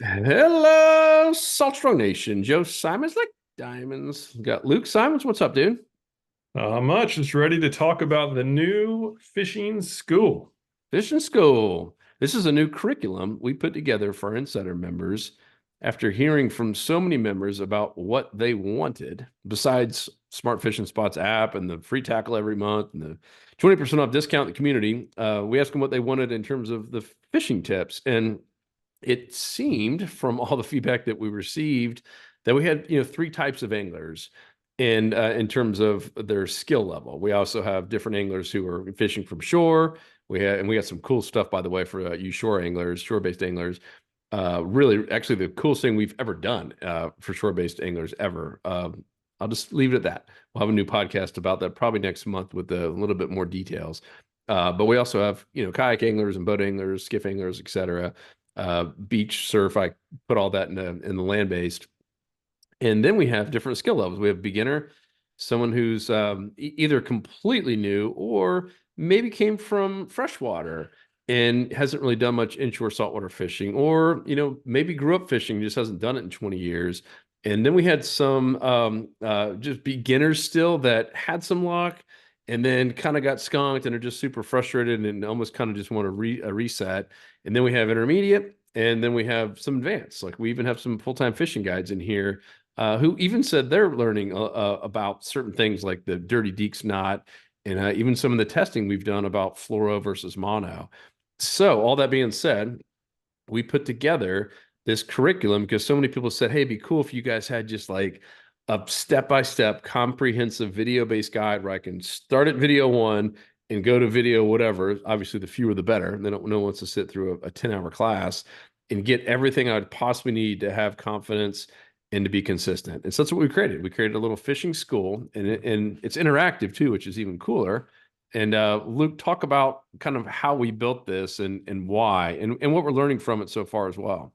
Hello, Salt Strong Nation. Joe Simons like diamonds. Got Luke Simons. What's up, dude? Much. Just ready to talk about the new fishing school. Fishing School. This is a new curriculum we put together for our insider members after hearing from so many members about what they wanted, besides Smart Fishing Spots app and the free tackle every month and the 20% off discount in the community. We asked them what they wanted in terms of the fishing tips. And it seemed from all the feedback that we received that we had three types of anglers, and in terms of their skill level. We also have different anglers who are fishing from shore. We got some cool stuff, by the way, for you shore anglers, shore-based anglers. Really, actually, the coolest thing we've ever done for shore-based anglers ever. I'll just leave it at that. We'll have a new podcast about that probably next month with a little bit more details. But we also have, kayak anglers and boat anglers, skiff anglers, etc. Beach surf. I put all that in the land-based. And then we have different skill levels. We have beginner, someone who's either completely new or maybe came from freshwater and hasn't really done much inshore saltwater fishing, or maybe grew up fishing, just hasn't done it in 20 years. And then we had some just beginners still that had some luck and then kind of got skunked and are just super frustrated and almost kind of just want a reset. And then we have intermediate, and then we have some advanced. Like we even have some full-time fishing guides in here who even said they're learning about certain things like the dirty deeks knot, and even some of the testing we've done about fluoro versus mono. So, all that being said, we put together this curriculum because so many people said, hey, it'd be cool if you guys had just like a step-by-step comprehensive video-based guide where I can start at video one and go to video whatever. Obviously, the fewer the better. No one wants to sit through a 10-hour class and get everything I'd possibly need to have confidence and to be consistent. And so that's what we created. We created a little fishing school, and it's interactive too, which is even cooler. And Luke, talk about kind of how we built this and why and what we're learning from it so far as well.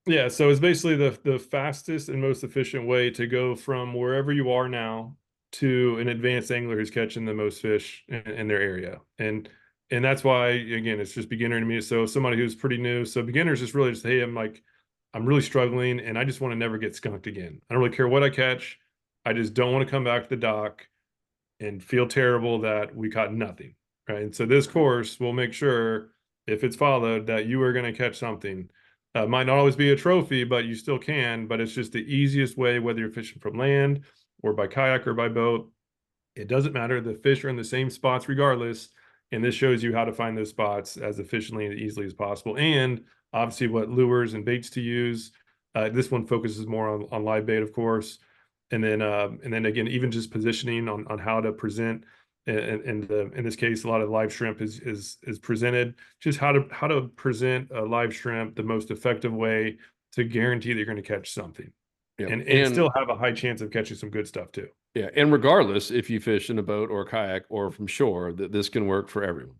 Yeah, so it's basically the fastest and most efficient way to go from wherever you are now to an advanced angler who's catching the most fish in their area. And that's why, again, it's just beginner to me. So somebody who's pretty new. So beginners is really just, hey, I'm really struggling and I just want to never get skunked again. I don't really care what I catch. I just don't want to come back to the dock and feel terrible that we caught nothing. Right. And so this course will make sure, if it's followed, that you are going to catch something. Might not always be a trophy, but you still can. But it's just the easiest way, whether you're fishing from land or by kayak or by boat. It doesn't matter. The fish are in the same spots regardless. And this shows you how to find those spots as efficiently and easily as possible. And obviously what lures and baits to use. This one focuses more on live bait, of course. And then again, even just positioning on how to present. In this case, a lot of live shrimp is presented. Just how to present a live shrimp the most effective way to guarantee that you're going to catch something, Yeah. and And still have a high chance of catching some good stuff too. yeah, and regardless if you fish in a boat or a kayak or from shore, that this can work for everyone.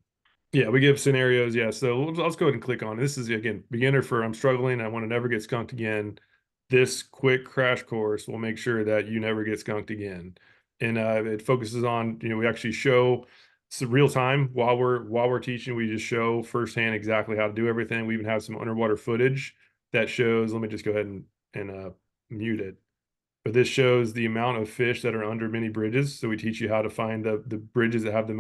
Yeah, we give scenarios. Yeah, so let's go ahead and click on it. This is again beginner for I'm struggling. I want to never get skunked again. This quick crash course will make sure that you never get skunked again. And it focuses on, we actually show some real time while we're teaching. We just show firsthand exactly how to do everything. We even have some underwater footage that shows. Let me just go ahead and mute it. But this shows the amount of fish that are under many bridges. So we teach you how to find the bridges that have the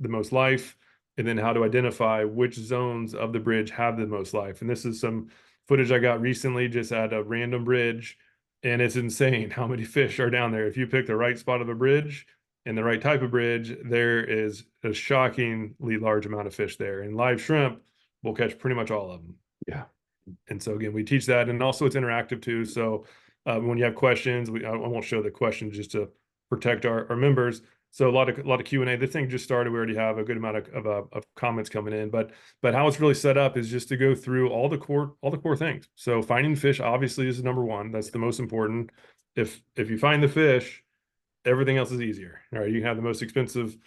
most life, and then how to identify which zones of the bridge have the most life. And this is some footage I got recently just at a random bridge, and it's insane how many fish are down there. If you pick the right spot of a bridge and the right type of bridge, there is a shockingly large amount of fish there. And live shrimp will catch pretty much all of them. Yeah. And so again, we teach that, and also it's interactive too. So when you have questions, I won't show the questions just to protect our members. So a lot of Q&A. This thing just started. We already have a good amount of comments coming in, but how it's really set up is just to go through all the core things. So finding fish obviously is number one. That's the most important. If you find the fish, everything else is easier. All right, you can have the most expensive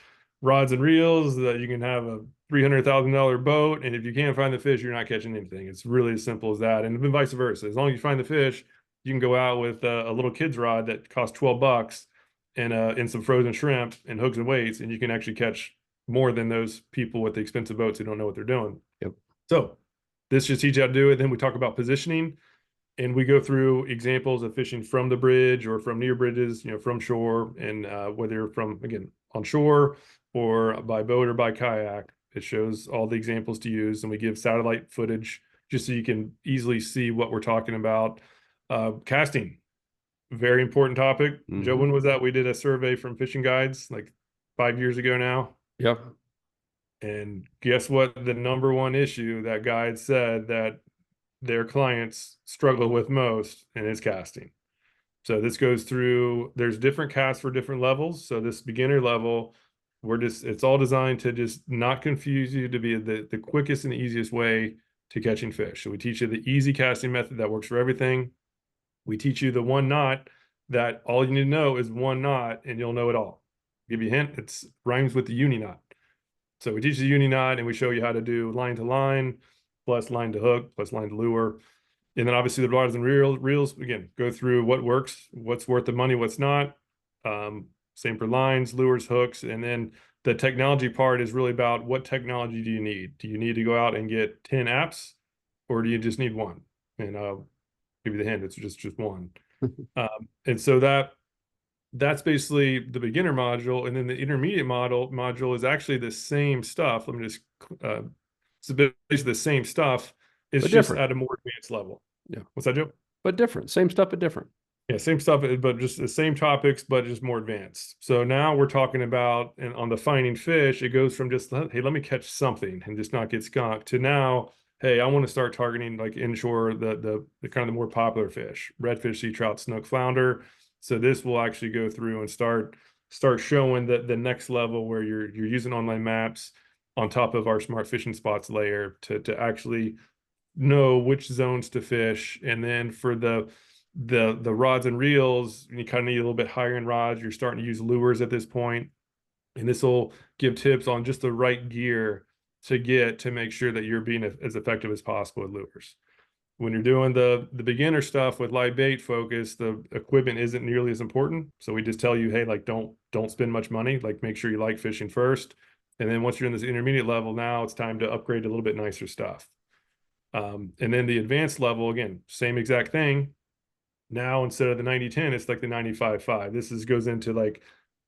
rods and reels, that you can have a $300,000 boat, and if you can't find the fish, you're not catching anything. It's really as simple as that, and then vice versa. As long as you find the fish, you can go out with a little kid's rod that costs $12 and some frozen shrimp and hooks and weights, and you can actually catch more than those people with the expensive boats who don't know what they're doing. Yep. So this just teaches you how to do it. Then we talk about positioning. And we go through examples of fishing from the bridge or from near bridges, from shore, and whether you're from, again, on shore or by boat or by kayak. It shows all the examples to use, and we give satellite footage just so you can easily see what we're talking about. Casting, very important topic. Joe, Hmm. when was that? We did a survey from fishing guides like 5 years ago now. Yep. And guess what? The number one issue that guide said that their clients struggle with most, and it's casting. So this goes through, there's different casts for different levels. So this beginner level, it's all designed to just not confuse you, to be the quickest and easiest way to catching fish. So we teach you the easy casting method that works for everything. We teach you the one knot that all you need to know is one knot and you'll know it all. Give you a hint, it's rhymes with the uni knot. So we teach the uni knot and we show you how to do line to line, plus line to hook, plus line to lure. And then obviously the rods and reels, again, go through what works, what's worth the money, what's not. Same for lines, lures, hooks. And then the technology part is really about what technology do you need? Do you need to go out and get 10 apps, or do you just need one? And I'll give you the hint, it's just one. And so that's basically the beginner module. And then the intermediate module is actually the same stuff. Let me just it's basically the same stuff. It's But just different. at a more advanced level. Yeah. What's that, Joe? But different. Same stuff, but different. Yeah, same stuff, but just the same topics, but just more advanced. So now we're talking about, and on the finding fish, it goes from just, hey, let me catch something and just not get skunked, to now, hey, I want to start targeting like inshore, the kind of the more popular fish, redfish, sea trout, snook, flounder. So this will actually go through and start showing the next level where you're using online maps on top of our smart fishing spots layer to actually know which zones to fish. And then for the rods and reels, you kind of need a little bit higher end rods. You're starting to use lures at this point, and this will give tips on just the right gear to get to make sure that you're being as effective as possible with lures. When you're doing the beginner stuff with live bait focus, the equipment isn't nearly as important. So we just tell you, hey, like don't spend much money. Like make sure you like fishing first. And then once you're in this intermediate level, now it's time to upgrade to a little bit nicer stuff. And then the advanced level, again, same exact thing. Now instead of the 90-10, it's like the 95-5. Goes into like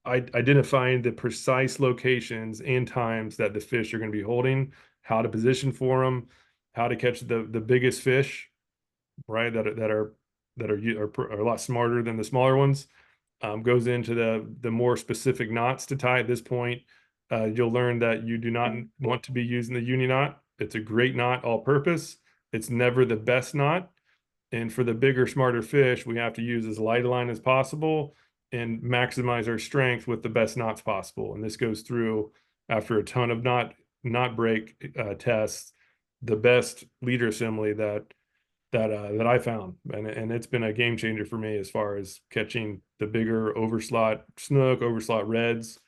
identifying the precise locations and times that the fish are going to be holding, how to position for them, how to catch the biggest fish, right? That are a lot smarter than the smaller ones. Goes into the more specific knots to tie at this point. You'll learn that you do not want to be using the uni knot. It's a great knot all purpose. It's never the best knot. And for the bigger, smarter fish, we have to use as light a line as possible and maximize our strength with the best knots possible. And this goes through after a ton of knot break tests, the best leader assembly that I found, and it's been a game changer for me as far as catching the bigger overslot snook, overslot reds,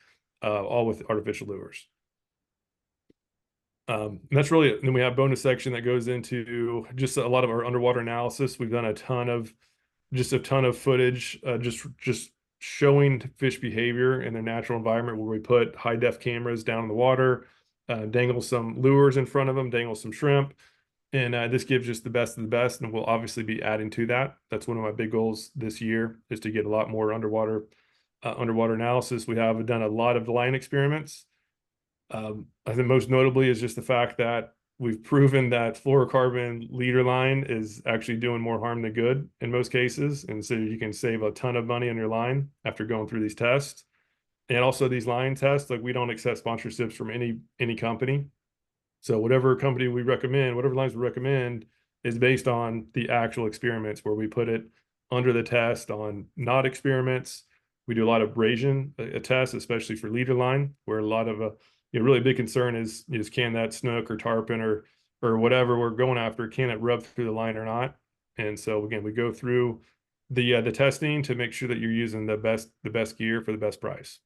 all with artificial lures. And that's really it. And then we have bonus section that goes into just a lot of our underwater analysis. We've done a ton of footage, just showing fish behavior in their natural environment, where we put high def cameras down in the water, dangle some lures in front of them, dangle some shrimp. And this gives just the best of the best, and we'll obviously be adding to that. That's one of my big goals this year, is to get a lot more underwater analysis. We have done a lot of line experiments. I think most notably is just the fact that we've proven that fluorocarbon leader line is actually doing more harm than good in most cases. And so you can save a ton of money on your line after going through these tests. And also these line tests, like we don't accept sponsorships from any company. So whatever company we recommend, whatever lines we recommend, is based on the actual experiments, where we put it under the test on not experiments. We do a lot of abrasion tests, especially for leader line, where a lot of really big concern is can that snook or tarpon or whatever we're going after, can it rub through the line or not? And so again, we go through the testing to make sure that you're using the best gear for the best price.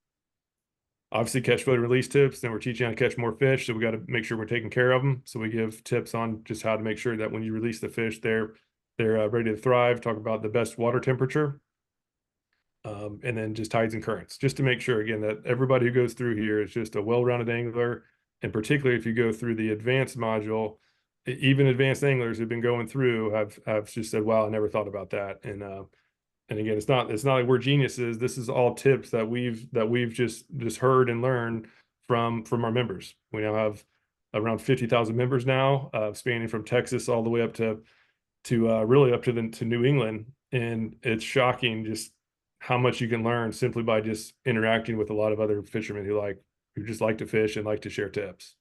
Obviously, catch, float, and release tips. Then we're teaching how to catch more fish, so we got to make sure we're taking care of them. So we give tips on just how to make sure that when you release the fish, they're ready to thrive. Talk about the best water temperature, and then just tides and currents, just to make sure again that everybody who goes through here is just a well-rounded angler. And particularly if you go through the advanced module, even advanced anglers who've been going through have just said, "Wow, I never thought about that." And again, it's not like we're geniuses. This is all tips that we've just heard and learned from our members. We now have around 50,000 members now, spanning from Texas all the way up to really up to New England, and it's shocking just how much you can learn simply by just interacting with a lot of other fishermen who just like to fish and like to share tips.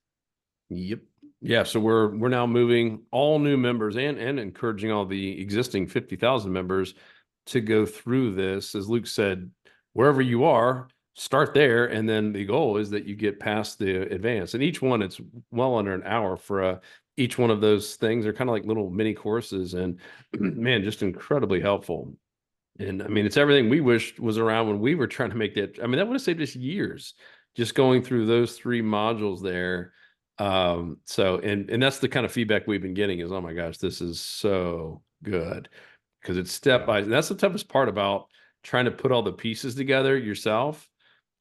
Yep. Yeah, so we're now moving all new members and encouraging all the existing 50,000 members to go through this. As Luke said, wherever you are, start there, and then the goal is that you get past the advance. And each one, it's well under an hour for each one of those things. They're kind of like little mini courses, and man, just incredibly helpful. And I mean, it's everything we wished was around when we were trying to make that. I mean, that would have saved us years just going through those three modules there. So and that's the kind of feedback we've been getting is, oh my gosh, this is so good because it's step Yeah. by. That's the toughest part about trying to put all the pieces together yourself,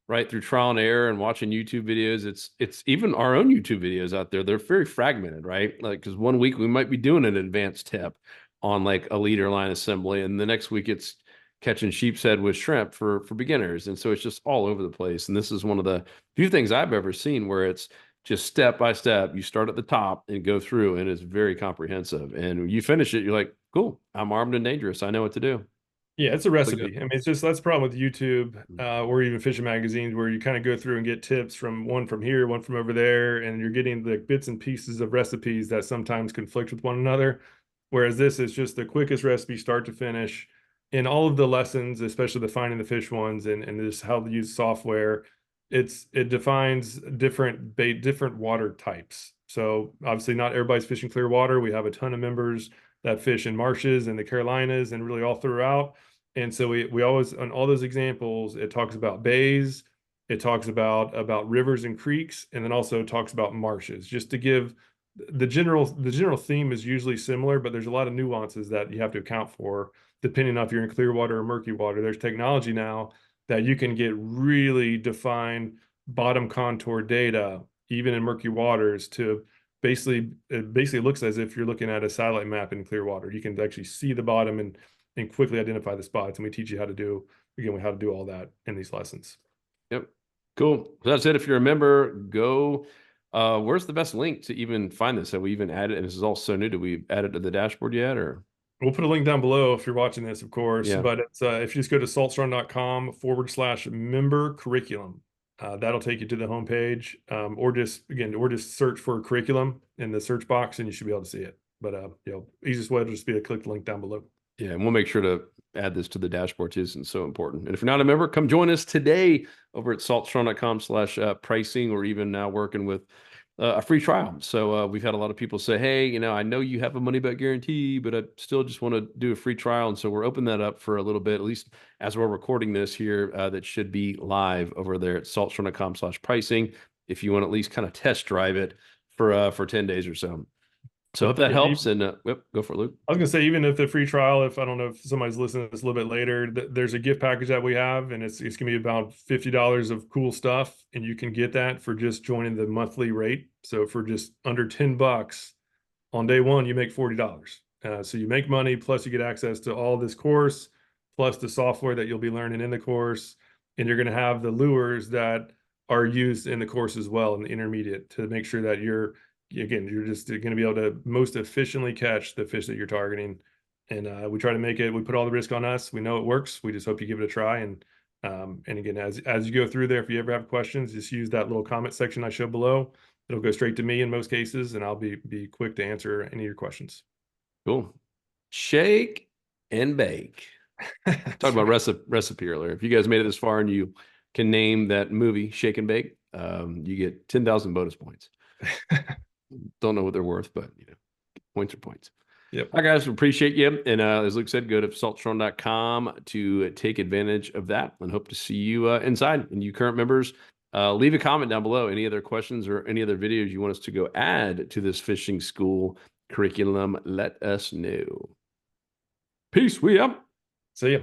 right? Through trial and error and watching YouTube videos. It's even our own YouTube videos out there. They're very fragmented, right? Like, because one week we might be doing an advanced tip on like a leader line assembly, and the next week it's catching sheep's head with shrimp for beginners. And so it's just all over the place. And this is one of the few things I've ever seen where it's just step by step. You start at the top and go through, and it's very comprehensive. And when you finish it, you're like, cool, I'm armed and dangerous. I know what to do. Yeah, it's a Really good. recipe. I mean, it's just that's the problem with YouTube, or even fishing magazines, where you kind of go through and get tips from one from here, one from over there, and you're getting the bits and pieces of recipes that sometimes conflict with one another. Whereas this is just the quickest recipe, start to finish. In all of the lessons, especially the finding the fish ones and just how to use software, it defines different water types. So obviously, not everybody's fishing clear water. We have a ton of members that fish in marshes in the Carolinas and really all throughout. And so we always, on all those examples, it talks about bays, it talks about rivers and creeks, and then also talks about marshes, just to give the general theme is usually similar, but there's a lot of nuances that you have to account for depending on if you're in clear water or murky water. There's technology now that you can get really defined bottom contour data, even in murky waters, to it basically looks as if you're looking at a satellite map in clear water. You can actually see the bottom and quickly identify the spots. And we teach you how to do, again, how to do all that in these lessons. Yep. Cool. So that's it. If you're a member, go. Where's the best link to even find this? Have we even added? And this is all so new. Do we add it to the dashboard yet? Or We'll put a link down below if you're watching this, of course. yeah. But it's if you just go to saltstrong.com/member curriculum, that'll take you to the homepage. Or just search for curriculum in the search box, and you should be able to see it. But easiest way will just be to click the link down below. Yeah, and we'll make sure to add this to the dashboard too, since it's so important. And if you're not a member, come join us today over at saltstrong.com/pricing. Or even now working with a free trial. So we've had a lot of people say, hey, I know you have a money back guarantee, but I still just want to do a free trial. And so we're opening that up for a little bit, at least as we're recording this here, that should be live over there at saltstrong.com/pricing. If you want to at least kind of test drive it for 10 days or so. So if that Yeah, helps, and yep, go for it, Luke. I was gonna say, even if the free trial, if I don't know if somebody's listening to this a little bit later, there's a gift package that we have, and it's gonna be about $50 of cool stuff, and you can get that for just joining the monthly rate. So for just under $10 on day one, you make $40. So you make money, plus you get access to all this course, plus the software that you'll be learning in the course, and you're gonna have the lures that are used in the course as well in the intermediate to make sure that you're just going to be able to most efficiently catch the fish that you're targeting. And we try to make it, we put all the risk on us. We know it works. We just hope you give it a try. And again, as you go through there, if you ever have questions, just use that little comment section I showed below. It'll go straight to me in most cases, and I'll be quick to answer any of your questions. Cool. Shake and bake. Talk about recipe earlier. If you guys made it this far and you can name that movie Shake and Bake, you get 10,000 bonus points. Don't know what they're worth, but points are points. Yep. All right, guys, appreciate you. And as Luke said, go to saltstrong.com to take advantage of that, and hope to see you inside. And you current members, leave a comment down below. Any other questions or any other videos you want us to go add to this fishing school curriculum, let us know. Peace. We out. See ya.